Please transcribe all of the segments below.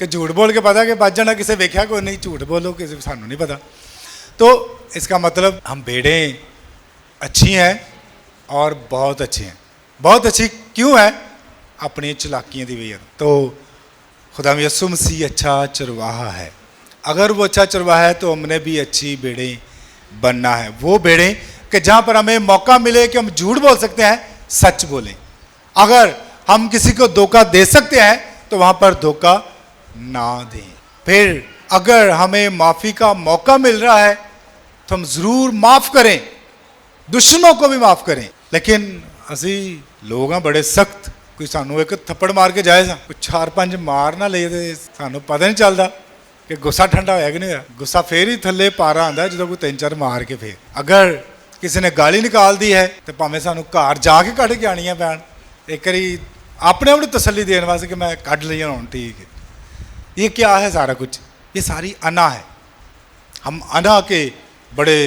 کہ جھوٹ بول کے پتا کہ بچ جانا کسی ویکھیا کوئی نہیں, جھوٹ بولو کسی سانو نہیں پتا. تو اس کا مطلب ہم بھیڑیں اچھی ہیں اور بہت اچھی ہیں. بہت اچھی کیوں ہے؟ اپنی چلاکیاں دی وجہ. تو خدا یسوع مسیح اچھا چرواہا ہے. اگر وہ اچھا چرواہا ہے تو ہم نے بھی اچھی بھیڑیں بننا ہے. وہ بھیڑیں کہ جہاں پر ہمیں موقع ملے کہ ہم جھوٹ بول سکتے ہیں, سچ بولیں. اگر ہم کسی کو دھوکہ دے سکتے ہیں تو وہاں پر دھوکہ نہ دیں. پھر اگر ہمیں معافی کا موقع مل رہا ہے تو ہم ضرور معاف کریں, دشمنوں کو بھی معاف کریں. لیکن اسی لوگ ہیں بڑے سخت, کوئی سانو ایک تھپڑ مار کے جائے سا, کوئی 4-5 مار نہ لے تو سانو پتہ نہیں چلتا کہ غصہ ٹھنڈا ہوا کہ نہیں ہوا. غصہ پھر ہی تھلے پارا آتا ہے جب کوئی 3-4 مار کے. پھر اگر کسی نے گالی نکال دی ہے تو پاویں سانو گھر جا کے کھڑ کے آنی ہے پین, ایک باری اپنے آپ کو تسلی دین واسطے کہ میں کھڑ لی ہوں ٹھیک ہے. یہ کیا ہے سارا کچھ؟ یہ ساری انا ہے. ہم انا کے بڑے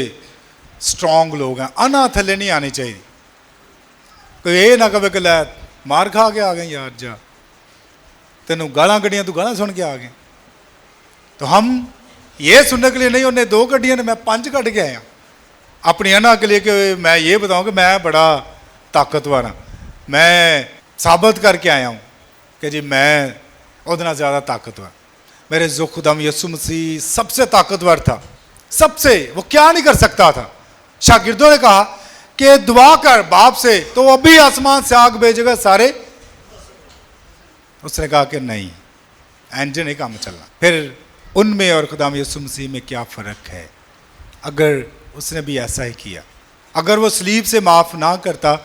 سٹرونگ لوگ ہیں. انا تھلے نہیں آنی چاہیے. کوئی یہ نہ کہے کہ لے مار کھا کے آ گئے یار, جا تینوں گالاں کڈیاں تو گالاں سن کے آ گئے. تو ہم یہ سننے کے لیے نہیں, انہیں 2 کڈیاں نے میں 5 کٹ کے آیا اپنی انا کے لیے کہ میں یہ بتاؤں کہ میں بڑا طاقتور ہوں. میں ثابت کر کے آیا ہوں کہ جی میں ادنا زیادہ طاقتور. میرے جو خدا یسوع مسیح سب سے طاقتور تھا, سب سے. وہ کیا نہیں کر سکتا تھا. شاگردوں نے کہا کہ دعا کر باپ سے تو وہ ابھی آسمان سے آگ بھیجے گا سارے. اس نے کہا کہ نہیں, انجن نہیں کام چلنا. پھر ان میں اور خدا یسوع مسیح میں کیا فرق ہے؟ اگر اس نے بھی ایسا ہی کیا, اگر وہ صلیب سے معاف نہ کرتا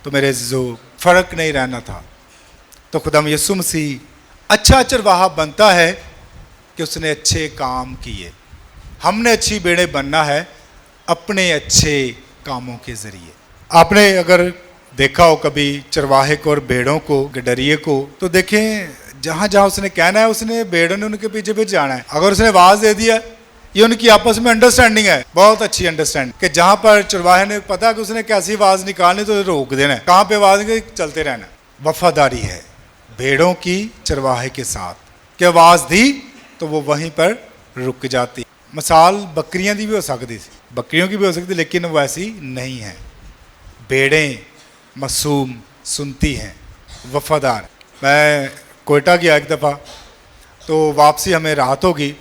تو میرے جو فرق نہیں رہنا تھا. تو خدا یسوع مسیح اچھا چرواہا بنتا ہے کہ اس نے اچھے کام کیے. ہم نے اچھی بھیڑیں بننا ہے اپنے اچھے کاموں کے ذریعے. آپ نے اگر دیکھا ہو کبھی چرواہے کو اور بھیڑوں کو, گڈریے کو, تو دیکھیں جہاں جہاں اس نے کہنا ہے اس نے بھیڑوں نے ان کے پیچھے پیچھے جانا ہے. اگر اس نے آواز دے دیا, یہ ان کی آپس میں انڈرسٹینڈنگ ہے, بہت اچھی انڈرسٹینڈنگ, کہ جہاں پر چرواہے نے پتا کہ اس نے کیسی آواز نکالنی تو روک دینا ہے, کہاں پہ آواز چلتے رہنا. وفاداری ہے بھیڑوں کی چرواہے کے ساتھ کہ آواز دی تو وہ وہیں پر رک جاتی. مثال بکریاں دی بھی ہو سکتی تھی, بکریوں کی بھی ہو سکتی, لیکن وہ ایسی نہیں ہیں. بھیڑیں معصوم, سنتی ہیں, وفادار. میں کوئٹہ گیا ایک دفعہ, تو واپسی ہمیں رات ہوگی,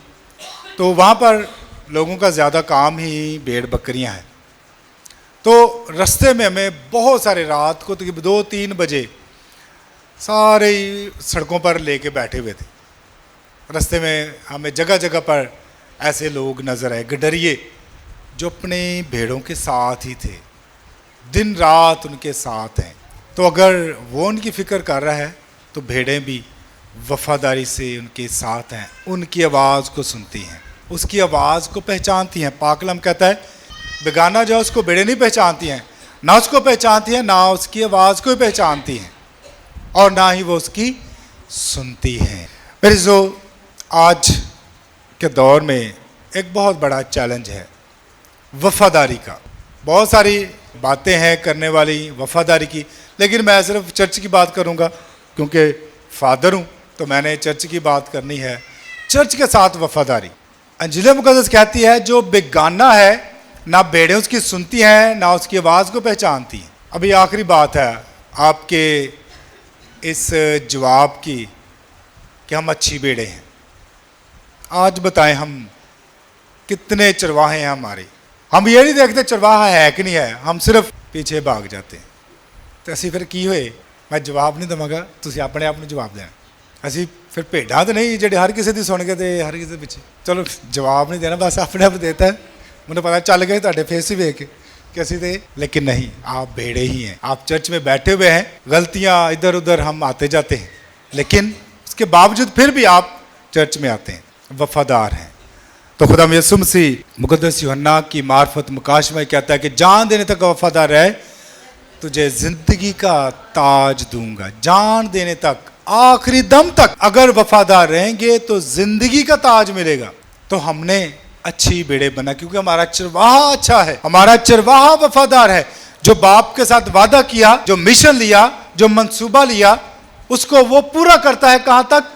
تو وہاں پر لوگوں کا زیادہ کام ہی بھیڑ بکریاں ہیں. تو رستے میں ہمیں بہت سارے رات کو 2-3 بجے سارے سڑکوں پر لے کے بیٹھے ہوئے تھے. رستے میں ہمیں جگہ جگہ پر ایسے لوگ نظر آئے, گڈریے, جو اپنے بھیڑوں کے ساتھ ہی تھے, دن رات ان کے ساتھ ہیں. تو اگر وہ ان کی فکر کر رہا ہے تو بھیڑیں بھی وفاداری سے ان کے ساتھ ہیں, ان کی آواز کو سنتی ہیں, اس کی آواز کو پہچانتی ہیں. پاک کلام کہتا ہے بیگانہ جو اس کو بھیڑیں نہیں پہچانتی ہیں, نہ اس کو پہچانتی ہیں, نہ اس کی آواز کو پہچانتی ہیں, اور نہ ہی وہ اس کی سنتی ہیں. میرے جو آج کے دور میں ایک بہت بڑا چیلنج ہے وفاداری کا. بہت ساری باتیں ہیں کرنے والی وفاداری کی, لیکن میں صرف چرچ کی بات کروں گا کیونکہ فادر ہوں, تو میں نے چرچ کی بات کرنی ہے. چرچ کے ساتھ وفاداری, انجیل مقدس کہتی ہے جو بیگانہ ہے نہ بھیڑیں اس کی سنتی ہیں, نہ اس کی آواز کو پہچانتی ہیں. ابھی آخری بات ہے آپ کے اس جواب کی کہ ہم اچھی بھیڑیں ہیں. آج بتائیں ہم کتنے چرواہے ہیں ہمارے. ہم یہ نہیں دیکھتے چرواہا ہے کہ نہیں ہے, ہم صرف پیچھے بھاگ جاتے ہیں. تو اسی پھر کی ہوئے, میں جواب نہیں دوں گا, تسی اپنے آپ نے جواب دینا. اسی پھر بھیڑاں تو نہیں جڑے ہر کسی دی سن کے تے ہر کسی پیچھے, چلو جواب نہیں دینا, بس اپنے آپ دیتا ہے. مجھے پتا چل گیا تہاڈے فیس ہی ویکھ کے کہ اسی تے, لیکن نہیں, آپ بھیڑے ہی ہیں. آپ چرچ میں بیٹھے ہوئے ہیں, غلطیاں ادھر ادھر ہم آتے جاتے ہیں, لیکن اس کے باوجود پھر بھی آپ چرچ میں آتے ہیں, وفادار ہیں. تو خدا یسوع مسیح مقدس یوحنا کی معرفت مکاشمہ کہتا ہے کہ جان دینے تک وفادار رہے, تجھے زندگی کا تاج دوں گا. جان دینے تک, آخری دم تک اگر وفادار رہیں گے تو زندگی کا تاج ملے گا. تو ہم نے اچھی بھیڑیں بنا کیونکہ ہمارا چرواہا اچھا ہے, ہمارا چرواہا وفادار ہے. جو باپ کے ساتھ وعدہ کیا, جو مشن لیا, جو منصوبہ لیا, اس کو وہ پورا کرتا ہے. کہاں تک؟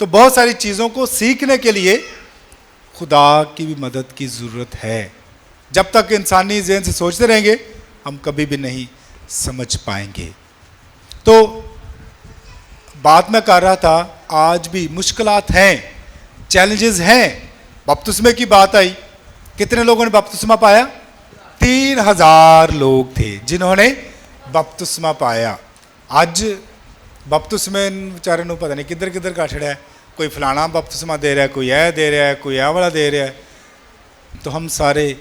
تو بہت ساری چیزوں کو سیکھنے کے لیے خدا کی بھی مدد کی ضرورت ہے. جب تک انسانی ذہن سے سوچتے رہیں گے ہم کبھی بھی نہیں سمجھ پائیں گے. تو بات میں کر رہا تھا آج بھی مشکلات ہیں, چیلنجز ہیں. بپتسمے کی بات آئی, کتنے لوگوں نے بپتسمہ پایا؟ 3000 لوگ تھے جنہوں نے بپتسمہ پایا. اج بپتسمے بیچارے نوں پتہ نہیں کدھر کدھر کا چھڑا ہے, کوئی فلانا بپتسمہ دے رہا ہے, کوئی اے دے رہا ہے, کوئی اے والا دے رہا ہے. تو ہم سارے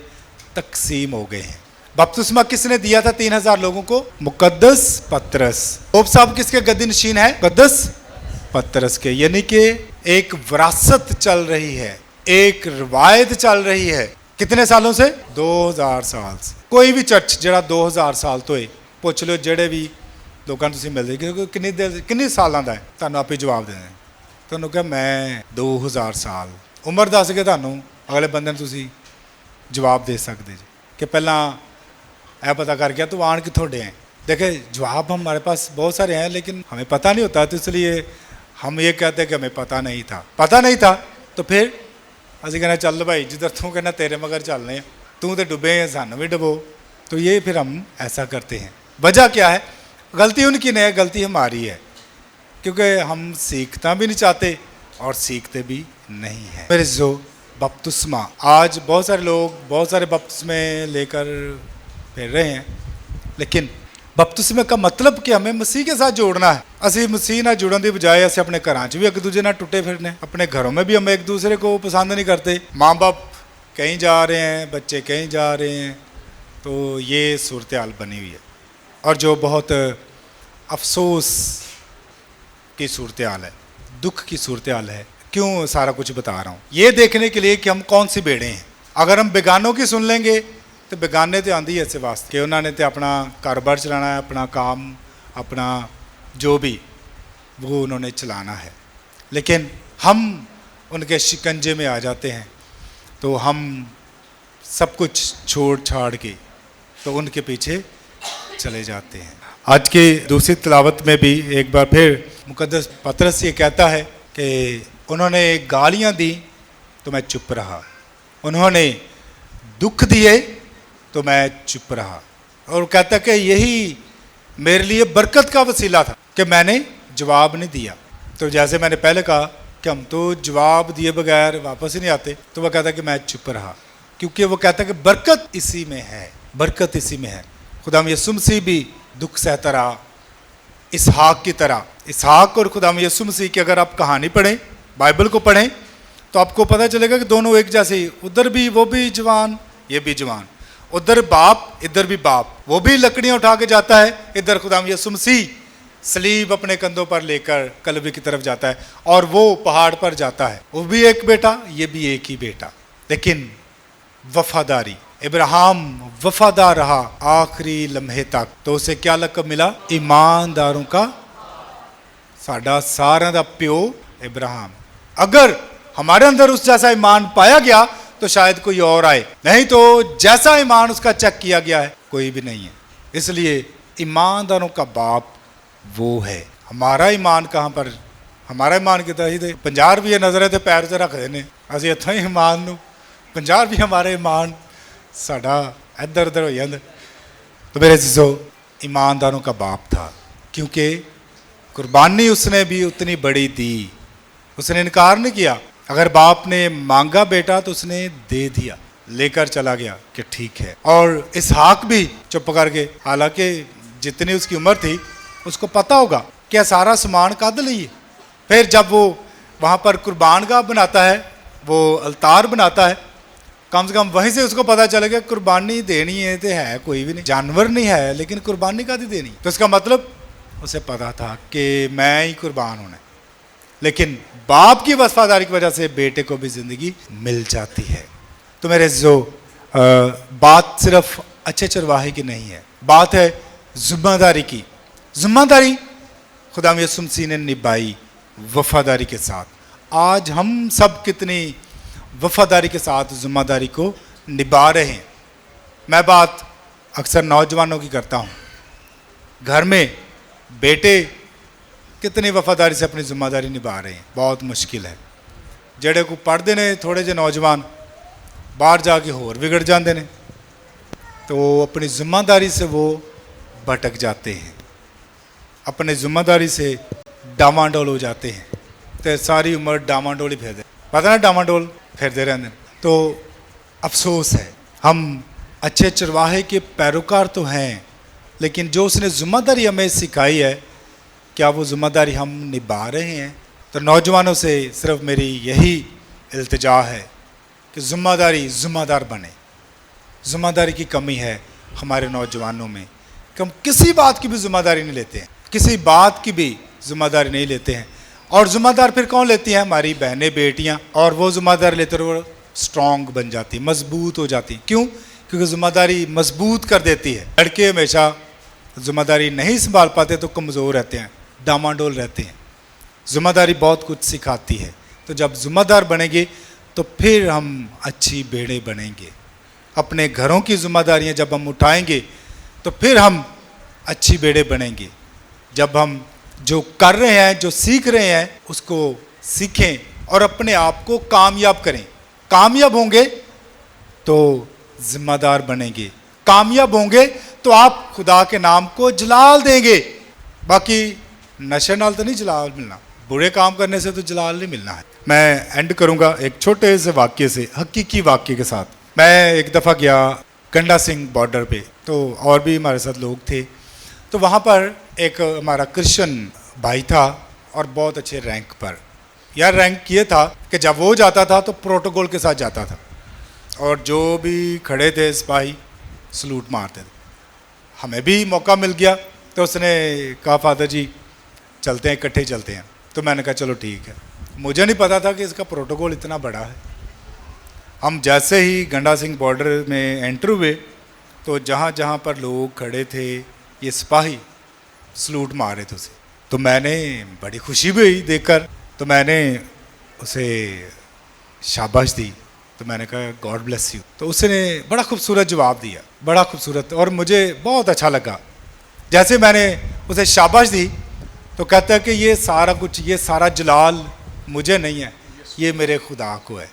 تقسیم ہو گئے ہیں. بپتسمہ کس نے دیا تھا 3000 لوگوں کو؟ مقدس پطرس. پوپ صاحب کس کے گدی نشین ہے؟ مقدس پطرس کے. یعنی کہ ایک وراثت چل رہی ہے, ایک روایت چل رہی ہے. کتنے سالوں سے؟ 2000 سال سے. کوئی بھی چرچ جڑا 2000 سال تو ہے, پوچھ لو جڑے بھی لوگوں تسی ملدے کنی سالاں دا ہے, تانوں آپ ہی جواب دے دیں. تانوں کہ میں 2000 سال عمر دس کے تانوں اگلے بندے نے تسی جواب دے سکتے جی کہ پہلاں اے پتہ کر گیا تو آن کتھوں ڈے ہیں. دیکھیں جواب ہمارے پاس بہت سارے ہیں لیکن ہمیں پتہ نہیں ہوتا, تو اس لیے ہم یہ کہتے ہیں کہ ہمیں پتہ نہیں تھا. پتہ نہیں تھا تو پھر اسی کہنا چل بھائی جدھر تو کہنا تیرے مگر چلنے ہیں, تو ڈبے ہیں سانوں بھی ڈبو. تو یہ پھر ہم ایسا کرتے ہیں. وجہ کیا ہے؟ غلطی ان کی نہیں ہے, غلطی ہماری ہے, کیونکہ ہم سیکھنا بھی نہیں چاہتے اور سیکھتے بھی نہیں ہیں. میرے جو بپتسمہ, آج بہت سارے لوگ بہت سارے بپتسمے لے کر پھر رہے ہیں, لیکن بپتسمے کا مطلب کہ ہمیں مسیح کے ساتھ جوڑنا ہے. اسی مسیح نہ جڑن دی بجائے اسی اپنے گھراں چ بھی ایک دوسرے نہ ٹوٹے پھرنے, اپنے گھروں میں بھی ہم ایک دوسرے کو پسند نہیں کرتے. ماں باپ کہیں جا رہے ہیں, بچے کہیں جا رہے ہیں, تو یہ صورتحال بنی ہوئی ہے اور جو بہت افسوس کی صورتحال ہے, دکھ کی صورتحال ہے. کیوں سارا کچھ بتا رہا ہوں؟ یہ دیکھنے کے لیے کہ ہم کون سی بیڑے ہیں. اگر ہم بیگانوں کی سن لیں گے تو بیگانے تو آندھی ہے ایسے واسطے کہ انہوں نے تو اپنا کاروبار چلانا ہے, اپنا کام, اپنا جو بھی وہ انہوں نے چلانا ہے. لیکن ہم ان کے شکنجے میں آ جاتے ہیں تو ہم سب کچھ چھوڑ چھاڑ کے تو ان کے پیچھے چلے جاتے ہیں. آج کی دوسری تلاوت میں بھی ایک بار پھر مقدس پطرس یہ کہتا ہے کہ انہوں نے گالیاں دی تو میں چپ رہا, انہوں نے دکھ دیے تو میں چپ رہا. اور کہتا کہ یہی میرے لیے برکت کا وسیلہ تھا کہ میں نے جواب نہیں دیا. تو جیسے میں نے پہلے کہا کہ ہم تو جواب دیے بغیر واپس ہی نہیں آتے, تو وہ کہتا کہ میں چپ رہا, کیونکہ وہ کہتا کہ برکت اسی میں ہے, برکت اسی میں ہے. خدا یسوع مسیح بھی دکھ سہتا رہا اسحاق کی طرح. اسحاق اور خدا یسوع مسیح کی اگر آپ کہانی پڑھیں, بائبل کو پڑھیں, تو آپ کو پتہ چلے گا کہ دونوں ایک جیسے ہی, ادھر بھی وہ بھی جوان یہ بھی جوان, ادھر باپ ادھر بھی باپ, وہ بھی لکڑیاں اٹھا کے جاتا ہے, ادھر خدا یسوع مسیح صلیب اپنے کندھوں پر لے کر کلوری کی طرف جاتا ہے اور وہ پہاڑ پر جاتا ہے. وہ بھی ایک بیٹا, یہ بھی ایک ہی بیٹا, لیکن وفاداری. ابراہیم وفادار رہا آخری لمحے تک, تو اسے کیا لقب ملا؟ ایمانداروں کا ساڈا سارا دا پیو ابراہیم. اگر ہمارے اندر اس جیسا ایمان پایا گیا تو شاید کوئی اور آئے, نہیں تو جیسا ایمان اس کا چیک کیا گیا ہے کوئی بھی نہیں ہے. اس لیے ایمانداروں کا باپ وہ ہے. ہمارا ایمان کہاں پر؟ ہمارا ایمان کتنا ہی دے 50 روپیے نظر ہے تو پیر سے رکھ دینے اسی اتنا ہی ایمان نو 50 روپیے ہمارے ایمان ساڈا ادھر ادھر ہو جاتا. تو میرے عزیزو ایمانداروں کا باپ تھا, کیونکہ قربانی اس نے بھی اتنی بڑی دی, اس نے انکار نہیں کیا. اگر باپ نے مانگا بیٹا تو اس نے دے دیا, لے کر چلا گیا کہ ٹھیک ہے. اور اسحاق بھی چپ کر کے, حالانکہ جتنی اس کی عمر تھی اس کو پتہ ہوگا کہ سارا سامان کد لیے. پھر جب وہ وہاں پر قربان گاہ بناتا ہے, وہ التار بناتا ہے, کم سے کم وہیں سے اس کو پتہ چلے گا قربانی دینی ہے تو ہے کوئی بھی نہیں, جانور نہیں ہے لیکن قربانی کا دی دینی. تو اس کا مطلب اسے پتہ تھا کہ میں ہی قربان ہونا ہے. لیکن باپ کی وفاداری کی وجہ سے بیٹے کو بھی زندگی مل جاتی ہے. تو میرے عزیزو بات صرف اچھے چرواہے کی نہیں ہے, بات ہے ذمہ داری کی. ذمہ داری خدا یسوع مسیح نے نبھائی وفاداری کے ساتھ. آج ہم سب کتنی وفاداری کے ساتھ ذمہ داری کو نبھا رہے ہیں. میں بات اکثر نوجوانوں کی کرتا ہوں. گھر میں بیٹے کتنی وفاداری سے اپنی ذمہ داری نبھا رہے ہیں. بہت مشکل ہے. جڑے کو پڑھتے ہیں تھوڑے جے نوجوان باہر جا کے ہور بگڑ جاندے نے, تو اپنی ذمہ داری سے وہ بھٹک جاتے ہیں, اپنے ذمہ داری سے ڈاواں ڈول ہو جاتے ہیں, تو ساری عمر ڈاواں ڈول ہی پھرتے, پتہ نا ڈاواں ڈول پھرتے رہتے ہیں. تو افسوس ہے, ہم اچھے چرواہے کے پیروکار تو ہیں, لیکن جو اس نے ذمہ داری ہمیں سکھائی ہے, کیا وہ ذمہ داری ہم نبھا رہے ہیں؟ تو نوجوانوں سے صرف میری یہی التجا ہے کہ ذمہ دار بنے. ذمہ داری کی کمی ہے ہمارے نوجوانوں میں کہ ہم کسی بات کی بھی ذمہ داری نہیں لیتے ہیں, کسی بات کی بھی ذمہ داری نہیں لیتے ہیں. اور ذمہ دار پھر کون لیتی ہیں؟ ہماری بہنیں بیٹیاں, اور وہ ذمہ دار لیتے اور وہ اسٹرانگ بن جاتی ہیں, مضبوط ہو جاتی ہیں. کیوں؟ کیونکہ ذمہ داری مضبوط کر دیتی ہے. لڑکے ہمیشہ ذمہ داری نہیں سنبھال پاتے تو کمزور رہتے ہیں, ڈاواں ڈول رہتے ہیں. ذمہ داری بہت کچھ سکھاتی ہے. تو جب ذمہ دار بنیں گے تو پھر ہم اچھی بھیڑیں بنیں گے. اپنے گھروں کی ذمہ داریاں جب ہم اٹھائیں گے تو پھر ہم اچھی بھیڑیں بنیں گے. جب ہم جو کر رہے ہیں, جو سیکھ رہے ہیں, اس کو سیکھیں اور اپنے آپ کو کامیاب کریں. کامیاب ہوں گے تو ذمہ دار بنیں گے, کامیاب ہوں گے تو آپ خدا کے نام کو جلال دیں گے. باقی نشے نال تو نہیں جلال ملنا, برے کام کرنے سے تو جلال نہیں ملنا ہے. میں اینڈ کروں گا ایک چھوٹے سے واقعے سے, حقیقی واقعے کے ساتھ. میں ایک دفعہ گیا گنڈا سنگھ بارڈر پہ, تو اور بھی ہمارے ساتھ لوگ تھے. تو وہاں پر ایک ہمارا کرسچن بھائی تھا اور بہت اچھے رینک پر. یار رینک یہ تھا کہ جب وہ جاتا تھا تو پروٹوکول کے ساتھ جاتا تھا, اور جو بھی کھڑے تھے سپاہی سلوٹ مارتے تھے. ہمیں بھی موقع مل گیا تو اس نے کہا فادر جی چلتے ہیں, اکٹھے چلتے ہیں. تو میں نے کہا چلو ٹھیک ہے. مجھے نہیں پتا تھا کہ اس کا پروٹوکول اتنا بڑا ہے. ہم جیسے ہی گنڈا سنگھ بارڈر میں انٹر ہوئے تو جہاں جہاں پر لوگ کھڑے تھے یہ سپاہی سلوٹ مار رہے تھے اسے. تو میں نے بڑی خوشی بھی ہوئی دیکھ کر, تو میں نے اسے شاباش دی. تو میں نے کہا گاڈ بلیس یو. تو اس نے بڑا خوبصورت جواب دیا, بڑا خوبصورت, اور مجھے بہت اچھا لگا. جیسے میں نے اسے شاباش دی تو کہتا ہے کہ یہ سارا کچھ, یہ سارا جلال مجھے نہیں ہے, یہ میرے خدا کو ہے,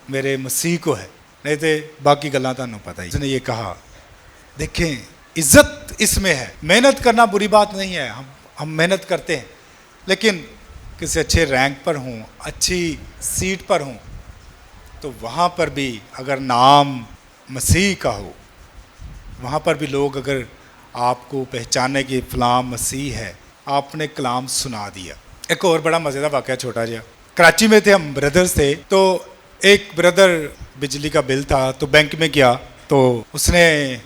میرے مسیح کو ہے, نہیں تو باقی گلاں تانوں پتہ ہی. اس نے یہ کہا دیکھیں عزت اس میں ہے, محنت کرنا بری بات نہیں ہے, ہم محنت کرتے ہیں, لیکن کسی اچھے رینک پر ہوں, اچھی سیٹ پر ہوں, تو وہاں پر بھی اگر نام مسیح کا ہو, وہاں پر بھی لوگ اگر آپ کو پہچانے کہ فلاں مسیح ہے, آپ نے کلام سنا دیا. ایک اور بڑا مزیدار واقعہ چھوٹا جہا. کراچی میں تھے ہم, بردرز تھے. تو ایک بردر بجلی کا بل تھا تو بینک میں گیا, تو اس نے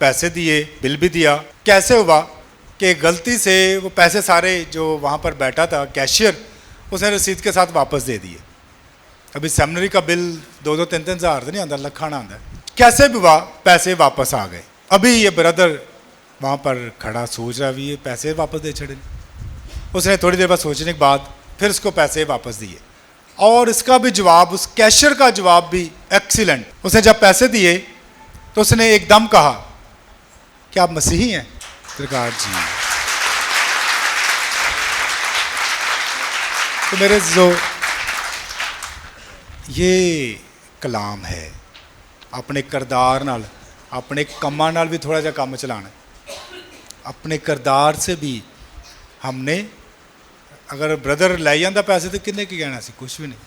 پیسے دیے, بل بھی دیا. کیسے ہوا کہ غلطی سے وہ پیسے سارے جو وہاں پر بیٹھا تھا کیشیئر, اس نے رسید کے ساتھ واپس دے دیے. ابھی سیمنری کا بل 2-3 ہزار تو نہیں آتا, لکھانا آتا ہے. کیسے بھی ہوا پیسے واپس آ گئے. ابھی یہ بردر وہاں پر کھڑا سوچ رہا, بھی یہ پیسے واپس دے چھڑے. اس نے تھوڑی دیر بعد سوچنے کے بعد پھر اس کو پیسے واپس دیے, اور اس کا بھی جواب, اس کیشیئر کا جواب بھی ایکسیلنٹ. اس نے جب پیسے دیے تو اس نے ایک دم کہا کہ آپ مسیحی ہیں؟ کہا جی. تو میرے جو یہ کلام ہے, اپنے کردار نال, اپنے کماں نال بھی تھوڑا جا کام چلانا. اپنے کردار سے بھی ہم نے, اگر بردر لے جاتا پیسے تو کنے کی کہنا سی, کچھ بھی نہیں.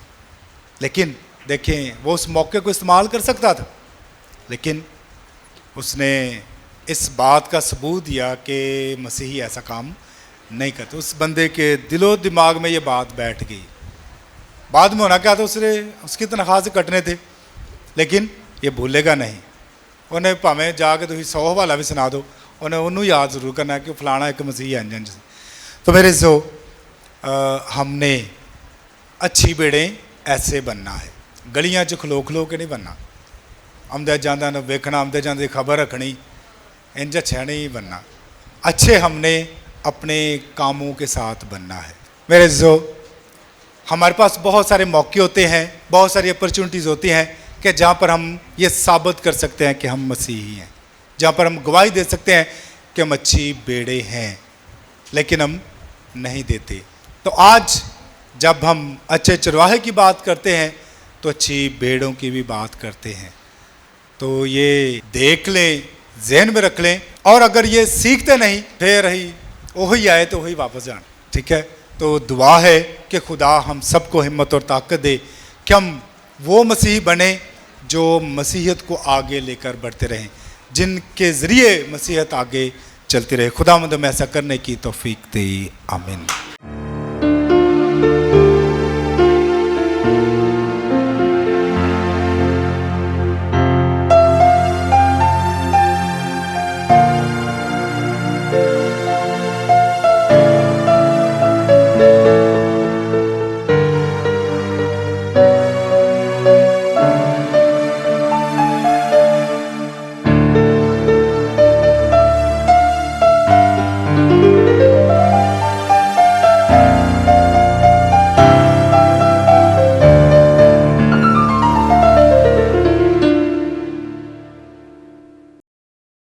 لیکن دیکھیں وہ اس موقع کو استعمال کر سکتا تھا, لیکن اس نے اس بات کا ثبوت دیا کہ مسیحی ایسا کام نہیں کرتے. اس بندے کے دل و دماغ میں یہ بات بیٹھ گئی. بعد میں ہونا کیا تھا, اس کی تنخواہ سے کٹنے تھے, لیکن یہ بھولے گا نہیں. انہیں پاویں جا کے تھی 100 حوالہ بھی سنا دو, انہوں یاد ضرور کرنا ہے کہ فلانا ایک مسیحی انجن. تو میرے جو ہم نے اچھی بیڑیں ایسے بننا ہے, گلیاں چ کھلو کھلو کے نہیں بننا. آمدے جاندے نہ ویکھنا, آمدے جاندے خبر رکھنی, انج اچھا نہیں بننا. اچھے ہم نے اپنے کاموں کے ساتھ بننا ہے. میرے جو ہمارے پاس بہت سارے موقع ہوتے ہیں, بہت ساری اپرچونٹیز ہوتی ہیں کہ جہاں پر ہم یہ ثابت کر سکتے ہیں کہ ہم مسیحی ہیں, جہاں پر ہم گواہی دے سکتے ہیں کہ ہم اچھی بیڑے ہیں, لیکن ہم نہیں دیتے۔ تو آج جب ہم اچھے چرواہے کی بات کرتے ہیں تو اچھی بھیڑوں کی بھی بات کرتے ہیں۔ تو یہ دیکھ لیں، ذہن میں رکھ لیں، اور اگر یہ سیکھتے نہیں پھر ہی وہی آئے تو وہی واپس جان، ٹھیک ہے؟ تو دعا ہے کہ خدا ہم سب کو ہمت اور طاقت دے کہ ہم وہ مسیح بنیں جو مسیحیت کو آگے لے کر بڑھتے رہیں، جن کے ذریعے مسیحیت آگے چلتی رہے۔ خدا مند ہمیں ایسا کرنے کی توفیق دے، آمین۔